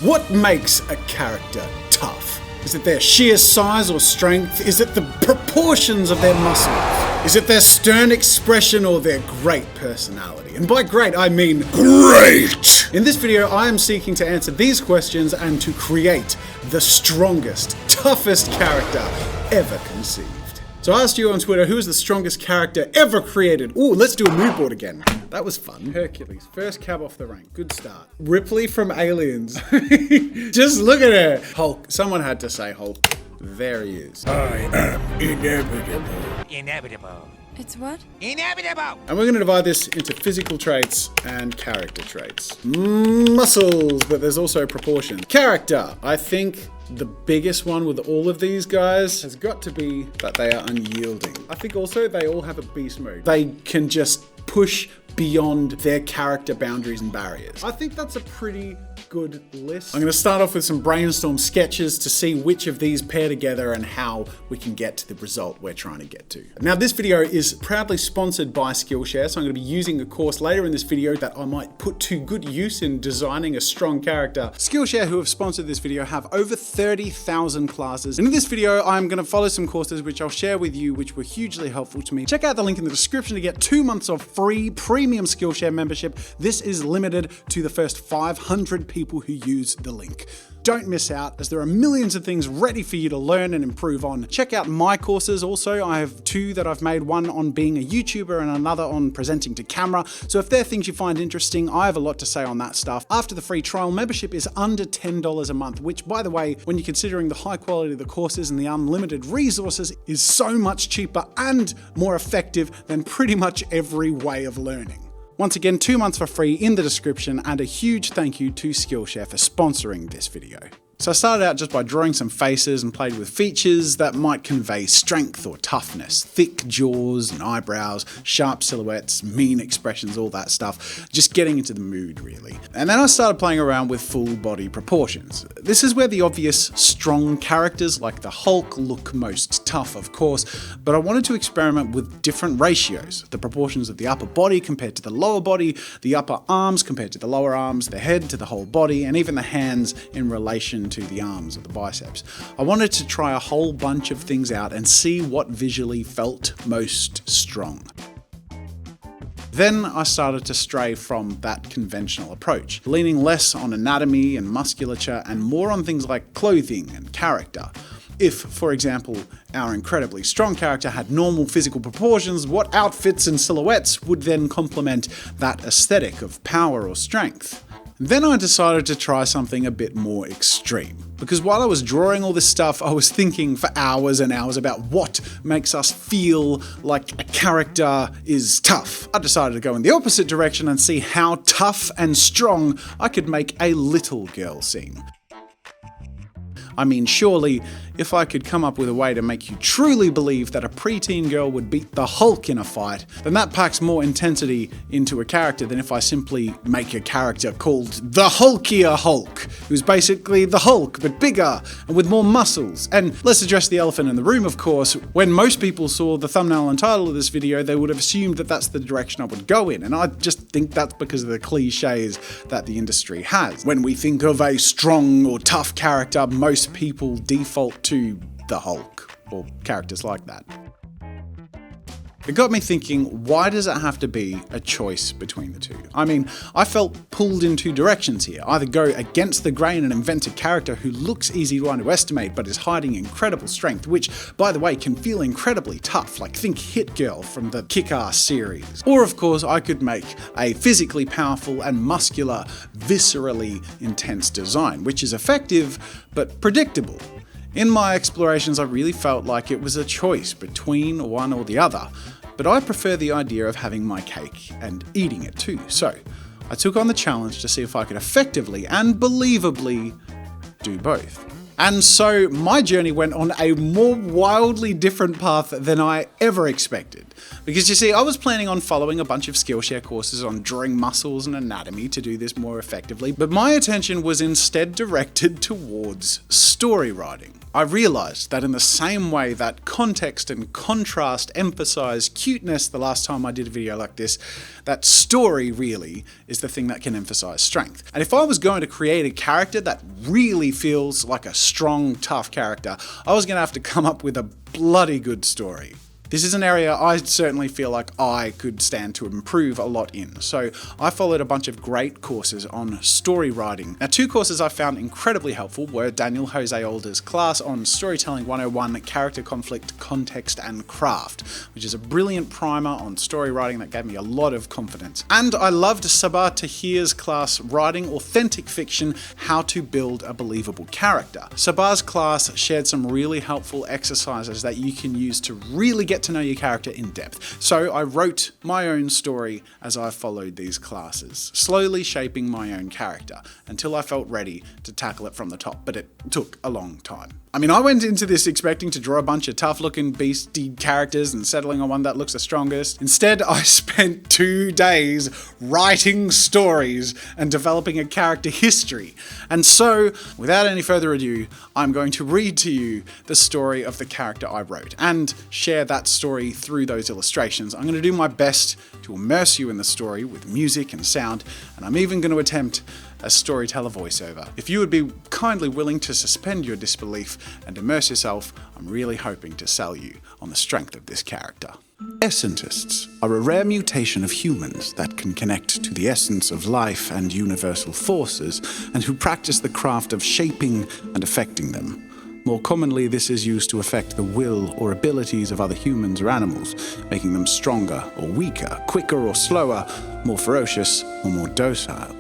What makes a character tough? Is it their sheer size or strength? Is it the proportions of their muscles? Is it their stern expression or their great personality? And by great, I mean great! In this video, I am seeking to answer these questions and to create the strongest, toughest character ever conceived. So I asked you on Twitter, who is the strongest character ever created? Ooh, let's do a mood board again. That was fun. Hercules, first cab off the rank. Good start. Ripley from Aliens. Just look at her. Hulk. Someone had to say Hulk. There he is. I am inevitable. Inevitable. It's what? Inevitable! And we're going to divide this into physical traits and character traits. Muscles, but there's also proportion. Character. I think the biggest one with all of these guys has got to be that they are unyielding. I think also they all have a beast mode. They can just push beyond their character boundaries and barriers. I think that's a pretty good list. I'm going to start off with some brainstorm sketches to see which of these pair together and how we can get to the result we're trying to get to. Now this video is proudly sponsored by SKILLSHare, so I'm going to be using a course later in this video that I might put to good use in designing a strong character. SKILLSHare, who have sponsored this video, have over 30,000 classes, and in this video I'm going to follow some courses which I'll share with you which were hugely helpful to me. Check out the link in the description to get 2 months of free premium SKILLSHare membership. This is limited to the first 500 people who use the link. Don't miss out, as there are millions of things ready for you to learn and improve on. Check out my courses also. I have 2 that I've made, one on being a YouTuber and another on presenting to camera. So if there are things you find interesting, I have a lot to say on that stuff. After the free trial, membership is under $10 a month, which, by the way, when you're considering the high quality of the courses and the unlimited resources, is so much cheaper and more effective than pretty much every way of learning. Once again, 2 months for free in the description, and a huge thank you to SKILLSHare for sponsoring this video. So I started out just by drawing some faces and played with features that might convey strength or toughness. Thick jaws and eyebrows, sharp silhouettes, mean expressions, all that stuff. Just getting into the mood, really. And then I started playing around with full body proportions. This is where the obvious strong characters like the Hulk look most tough, of course, but I wanted to experiment with different ratios. The proportions of the upper body compared to the lower body, the upper arms compared to the lower arms, the head to the whole body, and even the hands in relation to the arms or the biceps. I wanted to try a whole bunch of things out and see what visually felt most strong. Then I started to stray from that conventional approach, leaning less on anatomy and musculature and more on things like clothing and character. If, for example, our incredibly strong character had normal physical proportions, what outfits and silhouettes would then complement that aesthetic of power or strength? Then I decided to try something a bit more extreme, because while I was drawing all this stuff, I was thinking for hours and hours about what makes us feel like a character is tough. I decided to go in the opposite direction and see how tough and strong I could make a little girl seem. I mean, surely, if I could come up with a way to make you truly believe that a preteen girl would beat the Hulk in a fight, then that packs more intensity into a character than if I simply make a character called the Hulkier Hulk, who's basically the Hulk, but bigger and with more muscles. And let's address the elephant in the room, of course. When most people saw the thumbnail and title of this video, they would have assumed that that's the direction I would go in, and I just think that's because of the cliches that the industry has. When we think of a strong or tough character, most people default to the Hulk, or characters like that. It got me thinking, why does it have to be a choice between the two? I mean, I felt pulled in 2 directions here. Either go against the grain and invent a character who looks easy to underestimate but is hiding incredible strength, which, by the way, can feel incredibly tough, like think Hit Girl from the Kick-Ass series. Or, of course, I could make a physically powerful and muscular, viscerally intense design, which is effective but predictable. In my explorations, I really felt like it was a choice between one or the other, but I prefer the idea of having my cake and eating it too. So I took on the challenge to see if I could effectively and believably do both. And so my journey went on a more wildly different path than I ever expected. Because you see, I was planning on following a bunch of Skillshare courses on drawing muscles and anatomy to do this more effectively, but my attention was instead directed towards story writing. I realised that in the same way that context and contrast emphasise cuteness the last time I did a video like this, that story really is the thing that can emphasise strength. And if I was going to create a character that really feels like a strong, tough character, I was going to have to come up with a bloody good story. This is an area I certainly feel like I could stand to improve a lot in. So I followed a bunch of great courses on story writing. Now, 2 courses I found incredibly helpful were Daniel Jose Older's class on Storytelling 101, Character Conflict, Context and Craft, which is a brilliant primer on story writing that gave me a lot of confidence. And I loved Sabah Tahir's class, Writing Authentic Fiction, How to Build a Believable Character. Sabah's class shared some really helpful exercises that you can use to really get to know your character in depth. So I wrote my own story as I followed these classes, slowly shaping my own character until I felt ready to tackle it from the top, but it took a long time. I mean, I went into this expecting to draw a bunch of tough-looking beastie characters and settling on one that looks the strongest. Instead, I spent 2 days writing stories and developing a character history. And so, without any further ado, I'm going to read to you the story of the character I wrote and share that story through those illustrations. I'm going to do my best to immerse you in the story with music and sound, and I'm even going to attempt a storyteller voiceover. If you would be kindly willing to suspend your disbelief and immerse yourself, I'm really hoping to sell you on the strength of this character. Essentists are a rare mutation of humans that can connect to the essence of life and universal forces, and who practice the craft of shaping and affecting them. More commonly, this is used to affect the will or abilities of other humans or animals, making them stronger or weaker, quicker or slower, more ferocious or more docile.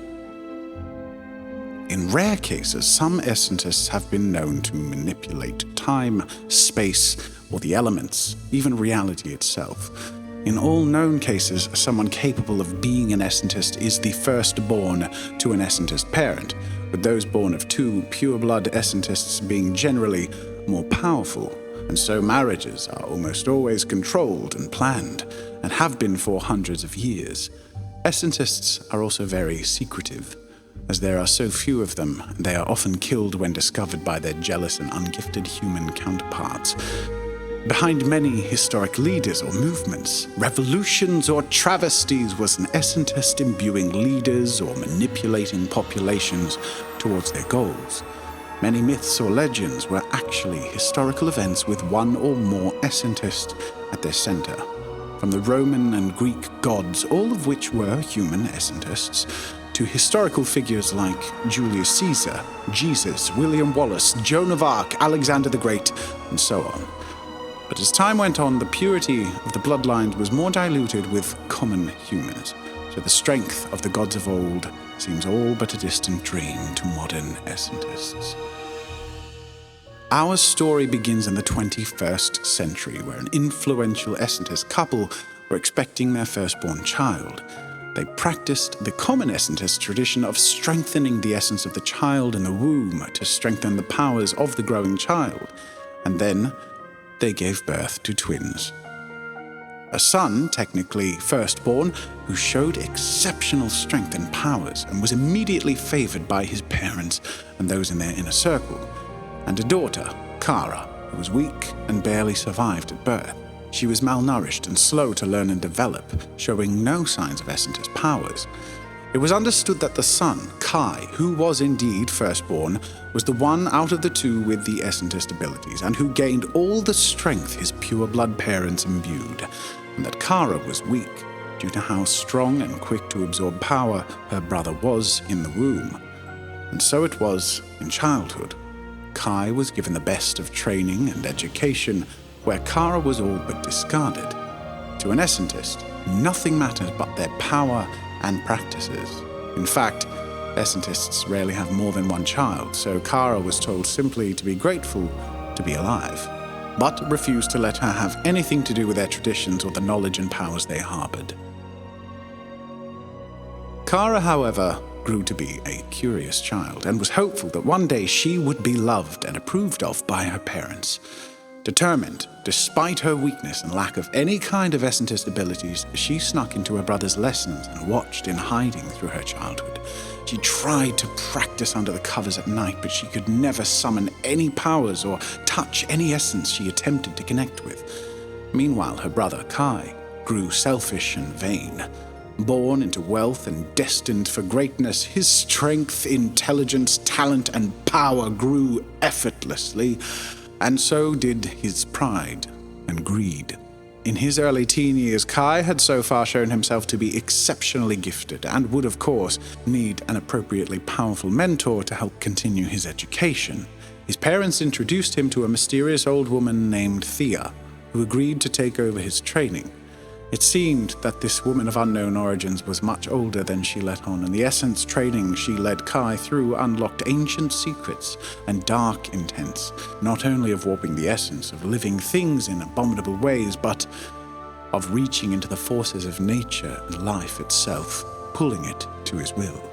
In rare cases, some essentists have been known to manipulate time, space, or the elements, even reality itself. In all known cases, someone capable of being an essentist is the firstborn to an essentist parent, with those born of 2 pure-blood essentists being generally more powerful, and so marriages are almost always controlled and planned, and have been for hundreds of years. Essentists are also very secretive. As there are so few of them, they are often killed when discovered by their jealous and ungifted human counterparts. Behind many historic leaders or movements, revolutions or travesties was an essentist imbuing leaders or manipulating populations towards their goals. Many myths or legends were actually historical events with one or more essentists at their center. From the Roman and Greek gods, all of which were human essentists, to historical figures like Julius Caesar, Jesus, William Wallace, Joan of Arc, Alexander the Great, and so on. But as time went on, the purity of the bloodline was more diluted with common humans, so the strength of the gods of old seems all but a distant dream to modern essentists. Our story begins in the 21st century, where an influential essentist couple were expecting their firstborn child. They practiced the common essentist tradition of strengthening the essence of the child in the womb to strengthen the powers of the growing child, and then they gave birth to twins. A son, technically firstborn, who showed exceptional strength and powers and was immediately favored by his parents and those in their inner circle, and a daughter, Kara, who was weak and barely survived at birth. She was malnourished and slow to learn and develop, showing no signs of essentist powers. It was understood that the son, Kai, who was indeed firstborn, was the one out of the 2 with the essentist abilities, and who gained all the strength his pure-blood parents imbued, and that Kara was weak, due to how strong and quick to absorb power her brother was in the womb. And so it was in childhood. Kai was given the best of training and education, where Kara was all but discarded. To an essentist, nothing matters but their power and practices. In fact, essentists rarely have more than one child, so Kara was told simply to be grateful to be alive, but refused to let her have anything to do with their traditions or the knowledge and powers they harbored. Kara, however, grew to be a curious child and was hopeful that one day she would be loved and approved of by her parents. Determined, despite her weakness and lack of any kind of essentist abilities, she snuck into her brother's lessons and watched in hiding through her childhood. She tried to practice under the covers at night, but she could never summon any powers or touch any essence she attempted to connect with. Meanwhile, her brother, Kai, grew selfish and vain. Born into wealth and destined for greatness, his strength, intelligence, talent, and power grew effortlessly, and so did his pride and greed. In his early teen years, Kai had so far shown himself to be exceptionally gifted and would, of course, need an appropriately powerful mentor to help continue his education. His parents introduced him to a mysterious old woman named Thea, who agreed to take over his training. It seemed that this woman of unknown origins was much older than she let on, and the essence training she led Kai through unlocked ancient secrets and dark intents, not only of warping the essence of living things in abominable ways, but of reaching into the forces of nature and life itself, pulling it to his will.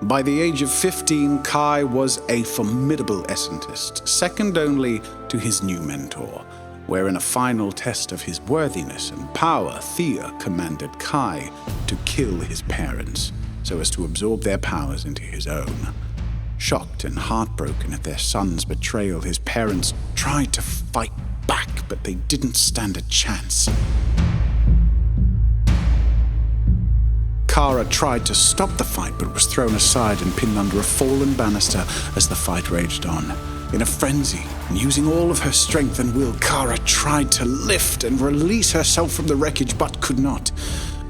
By the age of 15, Kai was a formidable essentist, second only to his new mentor, where in a final test of his worthiness and power, Thea commanded Kai to kill his parents so as to absorb their powers into his own. Shocked and heartbroken at their son's betrayal, his parents tried to fight back, but they didn't stand a chance. Kara tried to stop the fight, but was thrown aside and pinned under a fallen banister as the fight raged on. In a frenzy, and using all of her strength and will, Kara tried to lift and release herself from the wreckage, but could not.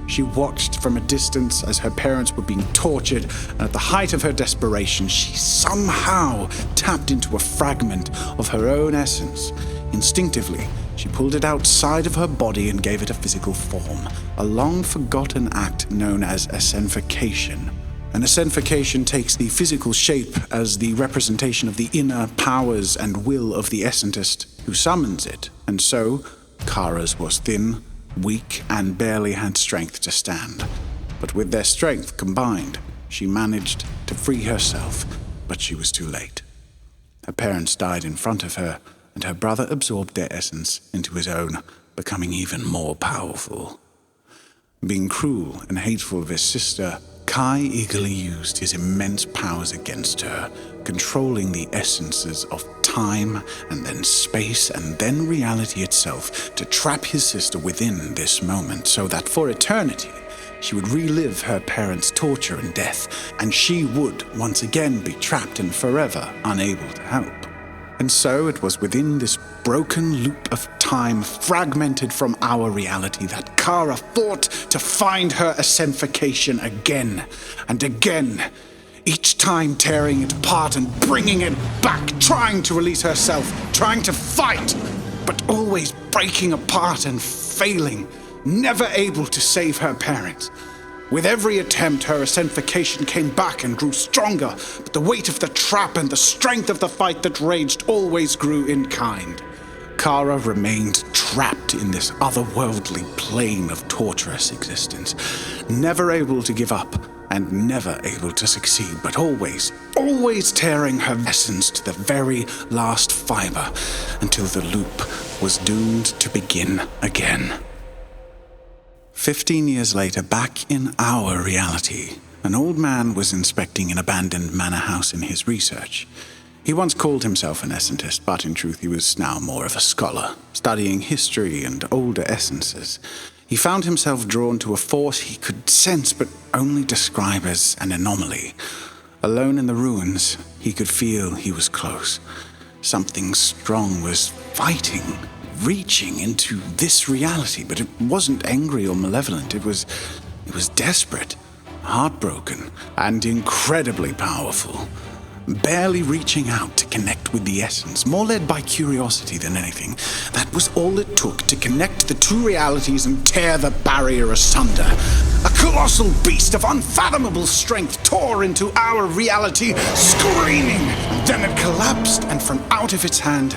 She watched from a distance as her parents were being tortured, and at the height of her desperation, she somehow tapped into a fragment of her own essence. Instinctively, she pulled it outside of her body and gave it a physical form, a long-forgotten act known as essentification. An essentification takes the physical shape as the representation of the inner powers and will of the essentist who summons it, and so Kara's was thin, weak, and barely had strength to stand. But with their strength combined, she managed to free herself, but she was too late. Her parents died in front of her, and her brother absorbed their essence into his own, becoming even more powerful. Being cruel and hateful of his sister, Kai eagerly used his immense powers against her, controlling the essences of time and then space and then reality itself to trap his sister within this moment so that for eternity she would relive her parents' torture and death, and she would once again be trapped and forever unable to help. And so it was within this broken loop of time, fragmented from our reality, that Kara fought to find her essentification again and again, each time tearing it apart and bringing it back, trying to release herself, trying to fight, but always breaking apart and failing, never able to save her parents. With every attempt, her essentification came back and grew stronger, but the weight of the trap and the strength of the fight that raged always grew in kind. Kara remained trapped in this otherworldly plane of torturous existence, never able to give up and never able to succeed, but always tearing her essence to the very last fiber until the loop was doomed to begin again. 15 years later, back in our reality, an old man was inspecting an abandoned manor house in his research. He once called himself an essentist, but in truth he was now more of a scholar, studying history and older essences. He found himself drawn to a force he could sense but only describe as an anomaly. Alone in the ruins, he could feel he was close. Something strong was fighting, reaching into this reality, but it wasn't angry or malevolent. It was desperate, heartbroken, and incredibly powerful. Barely reaching out to connect with the essence, more led by curiosity than anything. That was all it took to connect the two realities and tear the barrier asunder. A colossal beast of unfathomable strength tore into our reality, screaming. Then it collapsed, and from out of its hand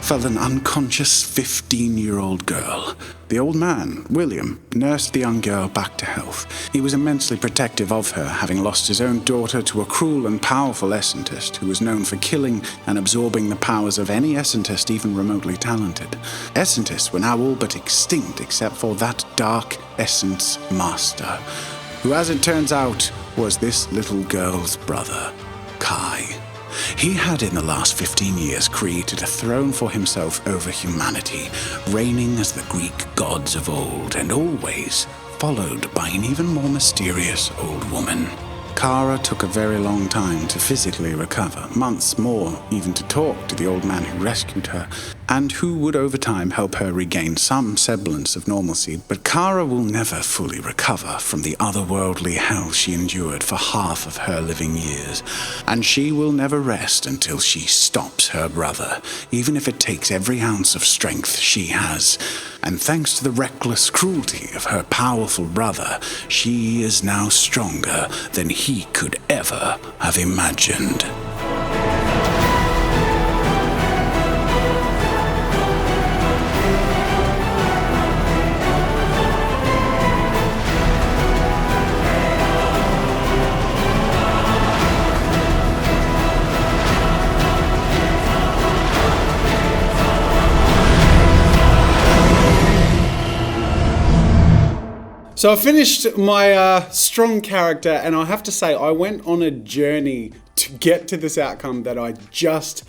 fell an unconscious 15-year-old girl. The old man, William, nursed the young girl back to health. He was immensely protective of her, having lost his own daughter to a cruel and powerful essentist who was known for killing and absorbing the powers of any essentist even remotely talented. Essentists were now all but extinct except for that dark essence master, who, as it turns out, was this little girl's brother, Kai. He had in the last 15 years created a throne for himself over humanity, reigning as the Greek gods of old, and always followed by an even more mysterious old woman. Kara took a very long time to physically recover, months more even to talk to the old man who rescued her, and who would over time help her regain some semblance of normalcy. But Kara will never fully recover from the otherworldly hell she endured for half of her living years, and she will never rest until she stops her brother, even if it takes every ounce of strength she has. And thanks to the reckless cruelty of her powerful brother, she is now stronger than he could ever have imagined. So I finished my strong character, and I have to say I went on a journey to get to this outcome that I just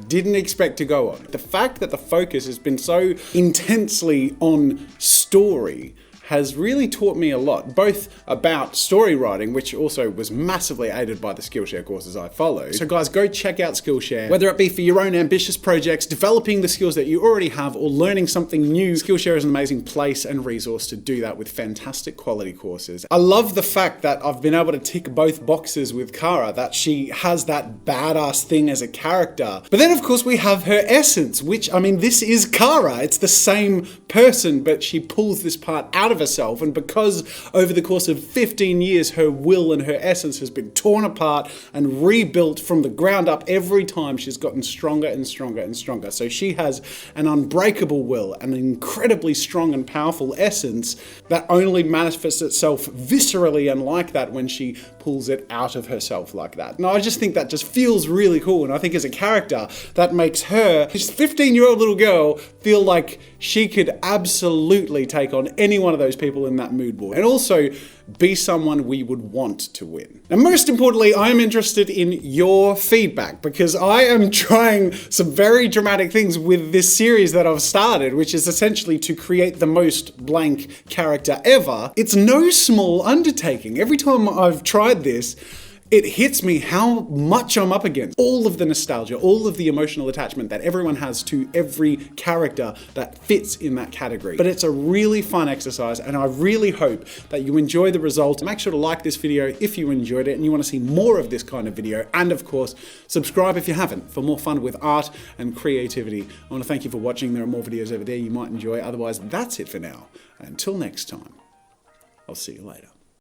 didn't expect to go on. The fact that the focus has been so intensely on story has really taught me a lot, both about story writing, which also was massively aided by the Skillshare courses I follow. So guys, go check out Skillshare, whether it be for your own ambitious projects, developing the skills that you already have, or learning something new. Skillshare is an amazing place and resource to do that with fantastic quality courses. I love the fact that I've been able to tick both boxes with Kara, that she has that badass thing as a character. But then of course we have her essence, which, I mean, this is Kara. It's the same person, but she pulls this part out of herself, and because over the course of 15 years her will and her essence has been torn apart and rebuilt from the ground up every time, she's gotten stronger and stronger and stronger. So she has an unbreakable will, an incredibly strong and powerful essence that only manifests itself viscerally and like that when she pulls it out of herself like that. And I just think that just feels really cool, and I think as a character that makes her, this 15-year-old little girl, feel like she could absolutely take on any one of those people in that mood board, and also be someone we would want to win. And most importantly, I am interested in your feedback, because I am trying some very dramatic things with this series that I've started, which is essentially to create the most blank character ever. It's no small undertaking. Every time I've tried this, it hits me how much I'm up against. All of the nostalgia, all of the emotional attachment that everyone has to every character that fits in that category. But it's a really fun exercise, and I really hope that you enjoy the result. Make sure to like this video if you enjoyed it and you want to see more of this kind of video. And of course, subscribe if you haven't for more fun with art and creativity. I want to thank you for watching. There are more videos over there you might enjoy. Otherwise, that's it for now. Until next time, I'll see you later.